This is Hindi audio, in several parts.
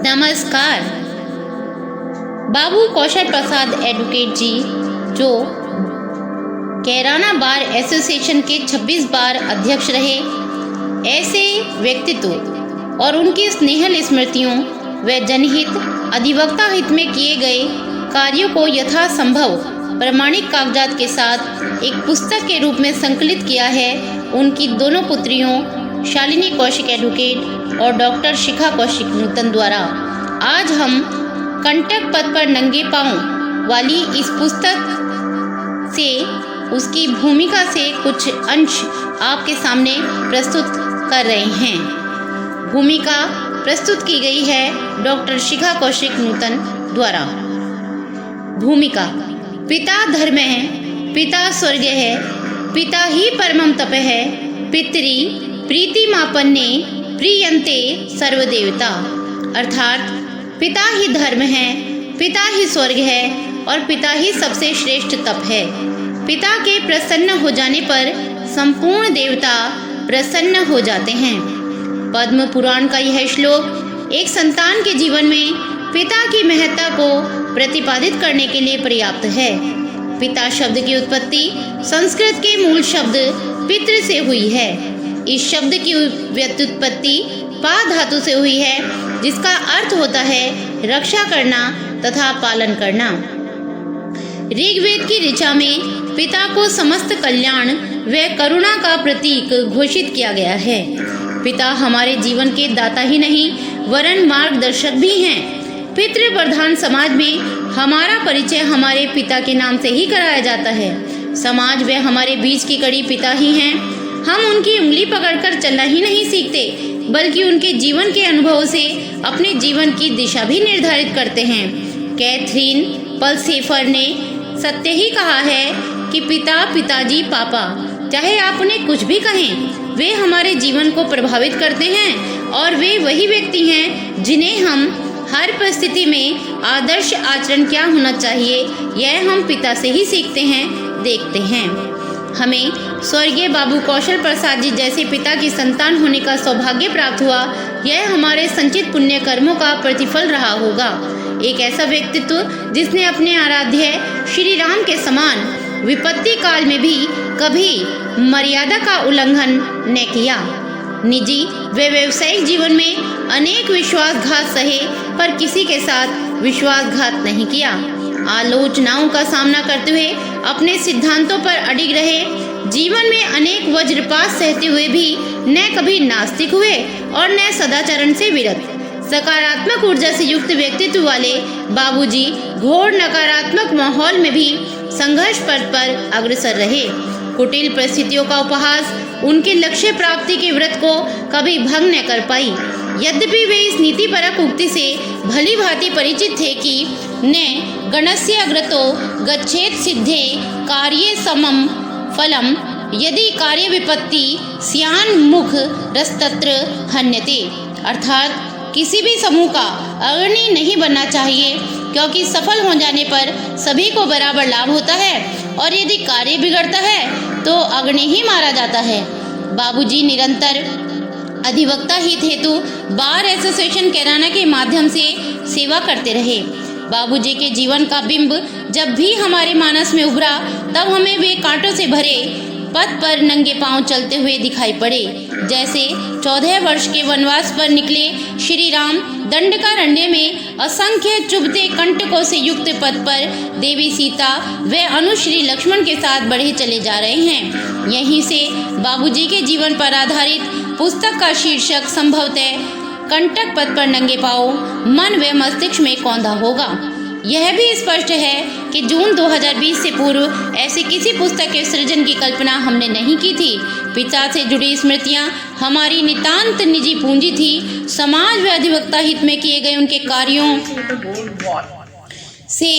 नमस्कार। बाबू कौशल प्रसाद एडवोकेट जी, जो कैराना बार एसोसिएशन के 26 बार अध्यक्ष रहे, ऐसे व्यक्तित्व और उनकी स्नेहल स्मृतियों व जनहित अधिवक्ता हित में किए गए कार्यों को यथासंभव प्रमाणिक कागजात के साथ एक पुस्तक के रूप में संकलित किया है उनकी दोनों पुत्रियों शालिनी कौशिक एडवोकेट और डॉक्टर शिखा कौशिक नूतन द्वारा। आज हम कंटक पथ पर नंगे पांव वाली इस पुस्तक से उसकी भूमिका से कुछ अंश आपके सामने प्रस्तुत कर रहे हैं। भूमिका प्रस्तुत की गई है डॉक्टर शिखा कौशिक नूतन द्वारा। भूमिका: पिता धर्म है, पिता स्वर्ग है, पिता ही परमम तप है, पितरी प्रीतिमापन्ने प्रियंते सर्वदेवता। अर्थात पिता ही धर्म है, पिता ही स्वर्ग है और पिता ही सबसे श्रेष्ठ तप है। पिता के प्रसन्न हो जाने पर संपूर्ण देवता प्रसन्न हो जाते हैं। पद्म पुराण का यह श्लोक एक संतान के जीवन में पिता की महत्ता को प्रतिपादित करने के लिए पर्याप्त है। पिता शब्द की उत्पत्ति संस्कृत के मूल शब्द पितृ से हुई है। इस शब्द की व्युत्पत्ति पा धातु से हुई है, जिसका अर्थ होता है रक्षा करना तथा पालन करना। ऋग्वेद की ऋचा में पिता को समस्त कल्याण व करुणा का प्रतीक घोषित किया गया है। पिता हमारे जीवन के दाता ही नहीं वरन मार्गदर्शक भी हैं। पितृ प्रधान समाज में हमारा परिचय हमारे पिता के नाम से ही कराया जाता है। समाज व हमारे बीच की कड़ी पिता ही हैं। हम उनकी उंगली पकड़कर चलना ही नहीं सीखते, बल्कि उनके जीवन के अनुभव से अपने जीवन की दिशा भी निर्धारित करते हैं। कैथरीन पलसेफर ने सत्य ही कहा है कि पिता, पिताजी, पापा, चाहे आप उन्हें कुछ भी कहें, वे हमारे जीवन को प्रभावित करते हैं और वे वही व्यक्ति हैं जिन्हें हम हर परिस्थिति में आदर्श आचरण क्या होना चाहिए, यह हम पिता से ही सीखते हैं, देखते हैं। हमें स्वर्गीय बाबू कौशल प्रसाद जी जैसे पिता की संतान होने का सौभाग्य प्राप्त हुआ। यह हमारे संचित पुण्य कर्मों का प्रतिफल रहा होगा। एक ऐसा व्यक्तित्व जिसने अपने आराध्य श्री राम के समान विपत्ति काल में भी कभी मर्यादा का उल्लंघन न किया। निजी व व्यावसायिक जीवन में अनेक विश्वासघात सहे, पर किसी के साथ विश्वासघात नहीं किया। आलोचनाओं का सामना करते हुए अपने सिद्धांतों पर अडिग रहे। जीवन में अनेक वज्रपात सहते हुए भी न कभी नास्तिक हुए और न सदाचरण से विरत। सकारात्मक ऊर्जा से युक्त व्यक्तित्व वाले बाबूजी घोर नकारात्मक माहौल में भी संघर्ष पथ पर अग्रसर रहे। कुटिल परिस्थितियों का उपहास उनके लक्ष्य प्राप्ति के व्रत को कभी भंग न कर पाई। यद्यपि वे इस नीतिपरक उक्ति से भली भांति परिचित थे कि न गणस्य अग्रतो गच्छेत सिद्धे कार्ये समम फलम, यदि कार्य विपत्ति स्यान मुख रस्तत्र हन्यते। अर्थात किसी भी समूह का अग्रणी नहीं बनना चाहिए, क्योंकि सफल हो जाने पर सभी को बराबर लाभ होता है और यदि कार्य बिगड़ता है तो अग्रणी ही मारा जाता है। बाबूजी निरंतर अधिवक्ता हित हेतु बार एसोसिएशन कैराना के माध्यम से सेवा करते रहे। बाबूजी के जीवन का बिंब जब भी हमारे मानस में उभरा, तब हमें वे कांटों से भरे पथ पर नंगे पांव चलते हुए दिखाई पड़े। जैसे 14 वर्ष के वनवास पर निकले श्री राम दंडकारण्य में असंख्य चुभते कंटकों से युक्त पथ पर देवी सीता व अनुश्री लक्ष्मण के साथ बढ़े चले जा रहे हैं। यहीं से बाबूजी के जीवन पर आधारित पुस्तक का शीर्षक संभवतः कंटक पथ पर नंगे पांव मन व मस्तिष्क में कौंधा होगा। यह भी स्पष्ट है कि जून 2020 से पूर्व ऐसी किसी पुस्तक के सृजन की कल्पना हमने नहीं की थी। पिता से जुड़ी स्मृतियां हमारी नितांत निजी पूंजी थी। समाज व अधिवक्ता हित में किए गए उनके कार्यों से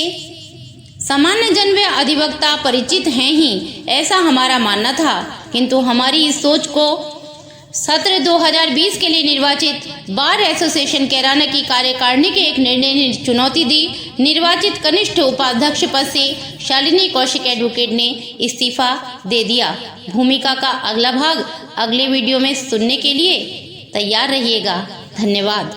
सामान्य जन व अधिवक्ता परिचित हैं ही, ऐसा हमारा मानना था। किंतु हमारी इस सोच को सत्र 2020 के लिए निर्वाचित बार एसोसिएशन कैराना की कार्यकारिणी के एक निर्णय ने चुनौती दी। निर्वाचित कनिष्ठ उपाध्यक्ष पद से शालिनी कौशिक एडवोकेट ने इस्तीफा दे दिया। भूमिका का अगला भाग अगले वीडियो में सुनने के लिए तैयार रहिएगा। धन्यवाद।